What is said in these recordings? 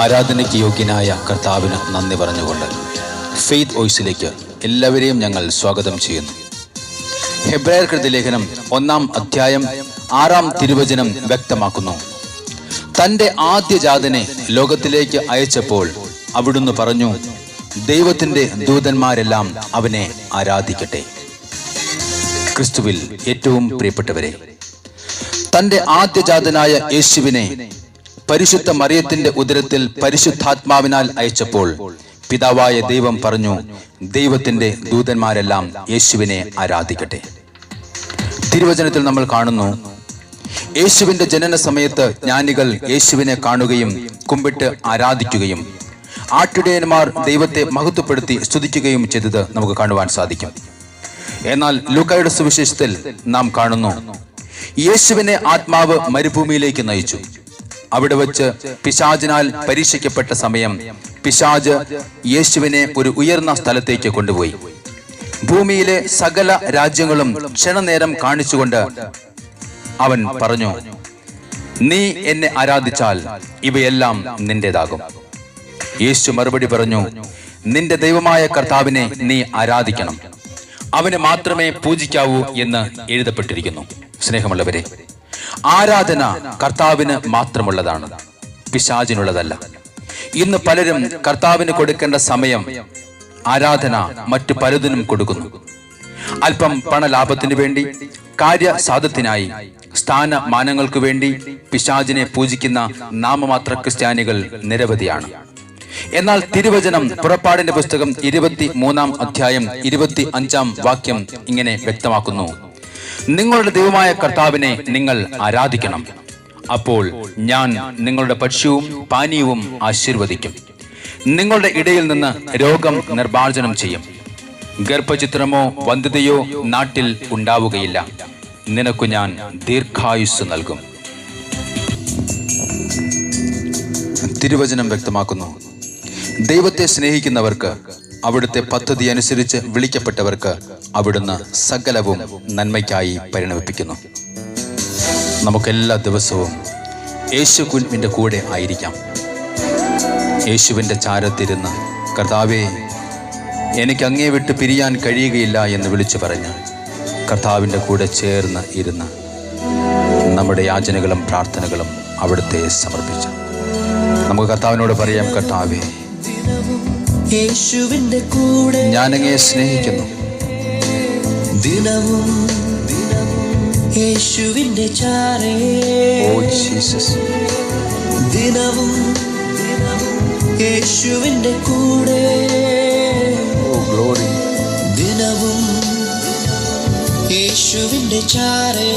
ആരാധനയ്ക്ക് യോഗ്യനായ കർത്താവിന് നന്ദി പറഞ്ഞുകൊണ്ട് ഫെയ്ത്ത് വോയിസിലേക്ക് എല്ലാവരെയും ഞങ്ങൾ സ്വാഗതം ചെയ്യുന്നു. ഹെബ്രായർക്കെഴുതിയ ലേഖനം 1-ാം അധ്യായം 6-ാം തിരുവചനം വ്യക്തമാക്കുന്നു, തൻ്റെ ആദ്യജാതനെ ലോകത്തിലേക്ക് അയച്ചപ്പോൾ അവിടുന്ന് പറഞ്ഞു, ദൈവത്തിൻ്റെ ദൂതന്മാരെല്ലാം അവനെ ആരാധിക്കട്ടെ. ക്രിസ്തുവിൽ ഏറ്റവും പ്രിയപ്പെട്ടവരെ, തൻ്റെ ആദ്യജാതനായ യേശുവിനെ പരിശുദ്ധ മറിയത്തിന്റെ ഉദരത്തിൽ പരിശുദ്ധാത്മാവിനാൽ അയച്ചപ്പോൾ പിതാവായ ദൈവം പറഞ്ഞു, ദൈവത്തിന്റെ ദൂതന്മാരെല്ലാം യേശുവിനെ ആരാധിക്കട്ടെ. തിരുവചനത്തിൽ നമ്മൾ കാണുന്നു, യേശുവിന്റെ ജനന സമയത്ത് ജ്ഞാനികൾ യേശുവിനെ കാണുകയും കുമ്പിട്ട് ആരാധിക്കുകയും ആട്ടിടയന്മാർ ദൈവത്തെ മഹത്വപ്പെടുത്തി സ്തുതിക്കുകയും ചെയ്തത് നമുക്ക് കാണുവാൻ സാധിക്കും. എന്നാൽ ലൂക്കായുടെ സുവിശേഷത്തിൽ നാം കാണുന്നു, യേശുവിനെ ആത്മാവ് മരുഭൂമിയിലേക്ക് നയിച്ചു. അവിടെ വച്ച് പിശാചിനാൽ പരീക്ഷിക്കപ്പെട്ട സമയം പിശാച് യേശുവിനെ ഒരു ഉയർന്ന സ്ഥലത്തേക്ക് കൊണ്ടുപോയി. ഭൂമിയിലെ സകല രാജ്യങ്ങളും ക്ഷണനേരം കാണിച്ചുകൊണ്ട് അവൻ പറഞ്ഞു, നീ എന്നെ ആരാധിച്ചാൽ ഇവയെല്ലാം നിന്റേതാകും. യേശു മറുപടി പറഞ്ഞു, നിന്റെ ദൈവമായ കർത്താവിനെ നീ ആരാധിക്കണം, അവനെ മാത്രമേ പൂജിക്കാവൂ എന്ന് എഴുതപ്പെട്ടിരിക്കുന്നു. സ്നേഹമുള്ളവരെ, ആരാധന കർത്താവിന് മാത്രമുള്ളതാണ്, പിശാചിനുള്ളതല്ല. ഇന്ന് പലരും കർത്താവിന് കൊടുക്കേണ്ട സമയം ആരാധന മറ്റു പലതിനും കൊടുക്കുന്നു. അല്പം പണലാഭത്തിനു വേണ്ടി, കാര്യസാധത്തിനായി, സ്ഥാനമാനങ്ങൾക്ക് വേണ്ടി പിശാചിനെ പൂജിക്കുന്ന നാമമാത്ര ക്രിസ്ത്യാനികൾ നിരവധിയാണ്. എന്നാൽ തിരുവചനം പുറപ്പാടിന്റെ പുസ്തകം 23-ാം അധ്യായം 25-ാം വാക്യം ഇങ്ങനെ വ്യക്തമാക്കുന്നു, നിങ്ങളുടെ ദൈവമായ കർത്താവിനെ നിങ്ങൾ ആരാധിക്കണം, അപ്പോൾ ഞാൻ നിങ്ങളുടെ ഭക്ഷ്യവും പാനീയവും ആശീർവദിക്കും, നിങ്ങളുടെ ഇടയിൽ നിന്ന് രോഗം നിർമ്മാർജ്ജനം ചെയ്യും, ഗർഭചിത്രമോ വന്ധ്യതയോ നാട്ടിൽ ഉണ്ടാവുകയില്ല, നിനക്കു ഞാൻ ദീർഘായുസ് നൽകും. തിരുവചനം വ്യക്തമാക്കുന്നു, ദൈവത്തെ സ്നേഹിക്കുന്നവർക്ക്, അവിടുത്തെ പദ്ധതി അനുസരിച്ച് വിളിക്കപ്പെട്ടവർക്ക് അവിടുന്ന് സകലവും നന്മയ്ക്കായി പരിണമിപ്പിക്കുന്നു. നമുക്കെല്ലാ ദിവസവും യേശുവിൻ്റെ കൂടെ ആയിരിക്കാം. യേശുവിൻ്റെ ചാരത്തിരുന്ന്, കർത്താവേ, എനിക്ക് അങ്ങേ വിട്ട് പിരിയാൻ കഴിയുകയില്ല എന്ന് വിളിച്ചു പറഞ്ഞ് കർത്താവിൻ്റെ കൂടെ ചേർന്ന് ഇരുന്ന് നമ്മുടെ യാചനകളും പ്രാർത്ഥനകളും അവിടുത്തെ സമർപ്പിച്ചു നമുക്ക് കർത്താവിനോട് പറയാം, കർത്താവേ, യേശുവിന്റെ കൂടെ ഞാനങ്ങേ സ്നേഹിക്കുന്നു, ദിനവും യേശുവിന്റെ ചാരേ, ഓ ജീസസ്, ദിനവും യേശുവിന്റെ കൂടെ, ഓ ഗ്ലോറി, ദിനവും യേശുവിന്റെ ചാരേ,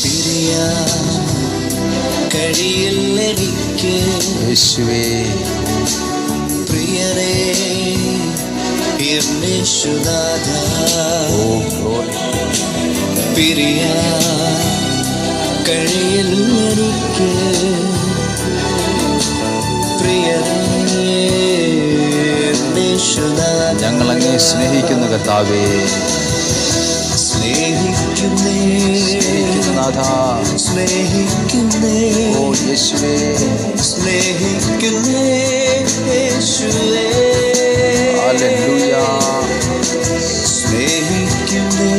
പിരിയാൻ കഴിയില്ല എനിക്ക് യേശുവേ, പ്രിയരേ യേശുനാഥ, ഓ ഗ്ലോറി, പിരിയാൻ കഴിയില്ല എനിക്ക്, പ്രിയരേ യേശുനാഥ, ഞങ്ങളങ്ങേ സ്നേഹിക്കുന്നു കർത്താവേ, സ്നേഹിക്കുന്നേ, നാഥാ, സ്നേഹിക്കുന്നേ, ഓ യേശുവേ, സ്നേഹിക്കുന്നേ യേശുവേ, ഹല്ലേലൂയ, സ്നേഹിക്കുന്നേ,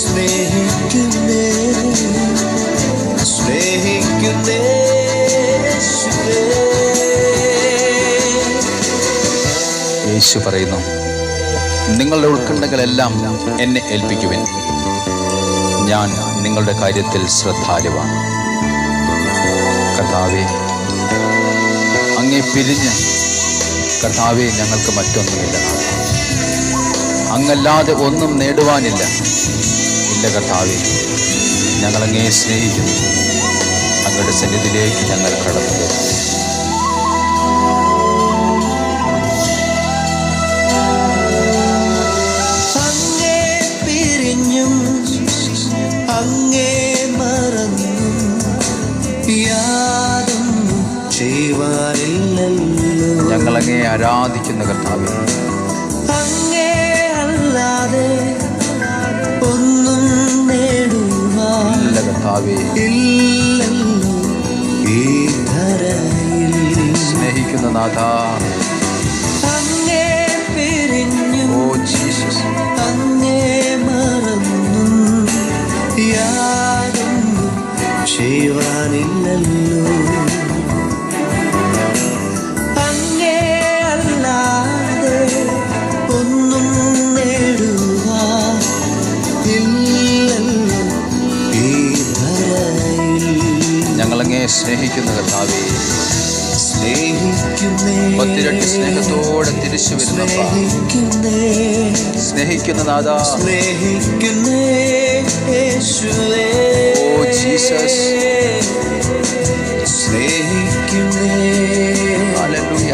സ്നേഹിക്കുന്നേ, സ്നേഹിക്കുന്നേ യേശുവേ. യേശു പറയുന്നു, നിങ്ങളുടെ ഉത്കണ്ഠകളെല്ലാം എന്നെ ഏൽപ്പിക്കുവിൻ, ഞാൻ നിങ്ങളുടെ കാര്യത്തിൽ ശ്രദ്ധാലുവാണ്. കർത്താവേ, അങ്ങേ പിരിഞ്ഞ് കർത്താവേ ഞങ്ങൾക്ക് മറ്റൊന്നുമില്ല, അങ്ങല്ലാതെ ഒന്നും നേടുവാനില്ല. ഇല്ല കർത്താവേ, ഞങ്ങളങ്ങേ സ്നേഹിക്കുന്നു, അങ്ങയുടെ സന്നിധിയിലേക്ക് ഞങ്ങൾ കടന്നു വരും. അങ്ങേ മറന്നും യാതൊന്നും ചെയ്യുവാനില്ലല്ലോ, ഞങ്ങളങ്ങേ ആരാധിക്കുന്ന കർത്താവേ, അങ്ങേ അല്ലാതെ ഒന്നും നേടുവാൻ കർത്താവേ, ഇല്ലല്ലോ, നാഥ. അങ്ങേ പിരിഞ്ഞു ഓ ജീസസ്. അങ്ങേ മറന്നു യാതൊന്നും ചെയ്യുവാനില്ലല്ലോ. അങ്ങേ അല്ലാതെ ഒന്നും നേടുവാൻ ഇല്ലല്ലോ ഈ ധരയിൽ. ഞങ്ങളങ്ങേ സ്നേഹിക്കുന്ന കർത്താവേ, ഒത്തിരട്ടി സ്നേഹത്തോടെ തിരിച്ചു വരുന്നപ്പാ. സ്നേഹിക്കുന്ന നാഥ. Oh Jesus. ഹല്ലേലൂയ.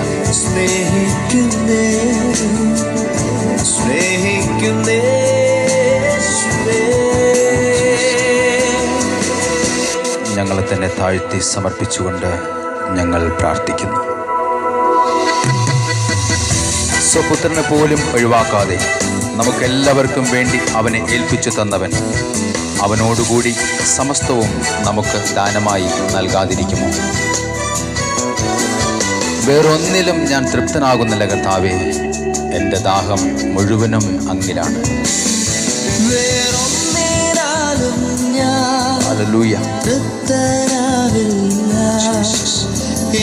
ഞങ്ങളെ തന്നെ താഴ്ത്തി സമർപ്പിച്ചുകൊണ്ട് ഞങ്ങൾ പ്രാർത്ഥിക്കുന്നു. സ്വപുത്രനെ പോലും ഒഴിവാക്കാതെ നമുക്കെല്ലാവർക്കും വേണ്ടി അവനെ ഏൽപ്പിച്ചു തന്നവൻ അവനോടുകൂടി സമസ്തവും നമുക്ക് ദാനമായി നൽകാതിരിക്കുമോ? വേറൊന്നിലും ഞാൻ തൃപ്തനാകുന്നില്ല കർത്താവേ, എൻ്റെ ദാഹം മുഴുവനും അങ്ങിലാണ്. ഹല്ലേലൂയ.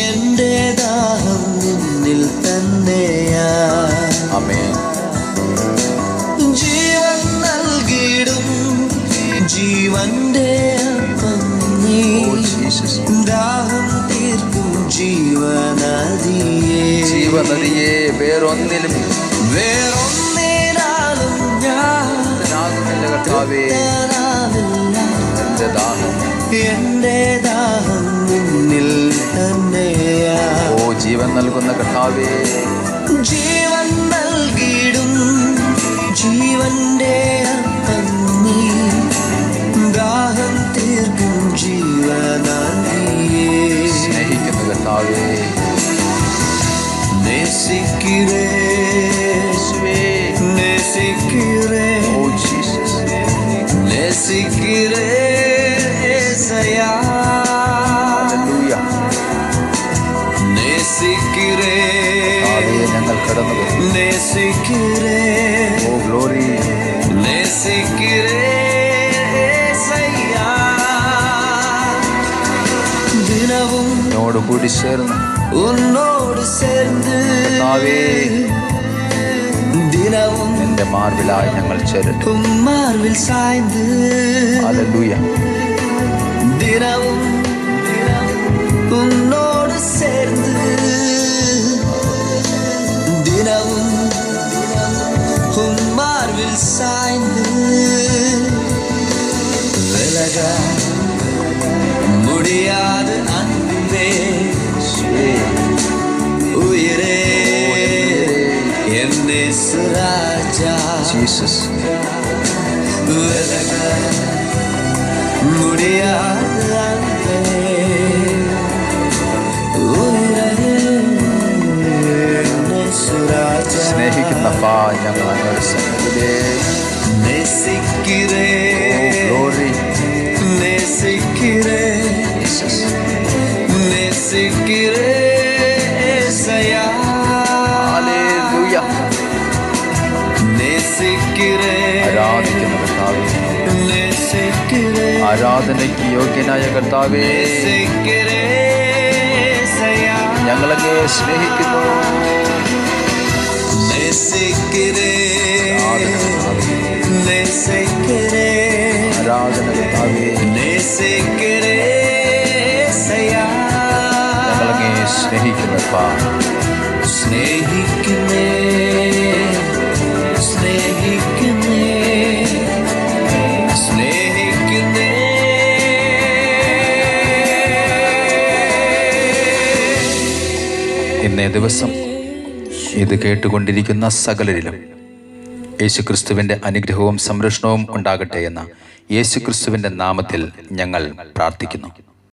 എന്റെ ദാഹം നിന്നിൽ തന്നെയാ. ആമേൻ. ജീവൻ നൽകിടും ജീവന്റെ അപ്പം നീ. ദാഹം തീർക്കും ജീവനദിയേ. ജീവനദിയേ, വേറൊന്നിലും ഞാൻ കർത്താവേ, എൻ്റെ ദാഹം എന്റെ ദാഹം നിന്നിൽ തന്നെയാ. ഓ ജീവൻ നൽകുന്ന കർത്താവേ, ജീവൻ നൽകിടും ജീവന്റെ അപ്പം നീ. ദാഹം തീർക്കും ജീവനദിയേ. സ്നേഹിക്കുന്ന കർത്താവേ, നേസിക്കിരേ നേസിക്കിരേ. Oh Jesus. നേസിക്കിരേ യേശയ്യാ. ഹല്ലേലൂയ. നേസിക്കിരേ ഞങ്ങൾ കടന്നു വരുന്നു. നേസിക്കിരേ. Oh glory. നേസിക്കിരേ യേശയ്യാ. ദിനവും എന്നോടുകൂടി ചേർന്ന് ഉന്നോട് ചേർന്ന് കർത്താവേ, ദിനവും എൻ്റെ മാർവിലായി ഞങ്ങൾ ചേരട്ടെ. മാർവിൽ സാய்ந்து. ഹല്ലേലൂയ. ദിനവും ഉന്നോട് ചേർന്ന് ദിനവും മാർവിൽ സാய்ந்து. விலக முடியாத அன்பே உயிரே என்னே சுராஜா. ജീസസ്. விலக முடியாத அன்பே உயிரே என்னே சுராജா. സ്നേഹിക്കുന്ന പാ, ഞങ്ങൾ അങ്ങയുടെ സന്നിധിയിലേക്ക്. നേസിക്കിരേ ഗ്ലോറി. നേസിക്കിരേ നേസിക്കിരേ യേശയ്യാ. ഹല്ലേലൂയ. നേസിക്കിരേ. ആരാധിക്കുന്ന കർത്താവേ, നേസിക്കിരേ. ആരാധനയ്ക്ക് യോഗ്യനായ കർത്താവേ, നേസിക്കിരേ യേശയ്യാ. ഞങ്ങളങ്ങേ സ്നേഹിക്കുന്നു. നേസിക്കിരേ നേസിക്കിരേ. ആരാധന കർത്താവേ, നേസിക്കിരേ യേശയ്യാ. ഞങ്ങളങ്ങേ സ്നേഹിക്കുന്ന പാ. സ്നേഹിക്കുന്നേ സ്നേഹിക്കുന്നേ സ്നേഹിക്കുന്നേ. ഇന്നേ ദിവസം ഇത് കേട്ടുകൊണ്ടിരിക്കുന്ന സകലരിലും യേശുക്രിസ്തുവിൻ്റെ അനുഗ്രഹവും സംരക്ഷണവും ഉണ്ടാകട്ടെ എന്ന യേശുക്രിസ്തുവിൻ്റെ നാമത്തിൽ ഞങ്ങൾ പ്രാർത്ഥിക്കുന്നു.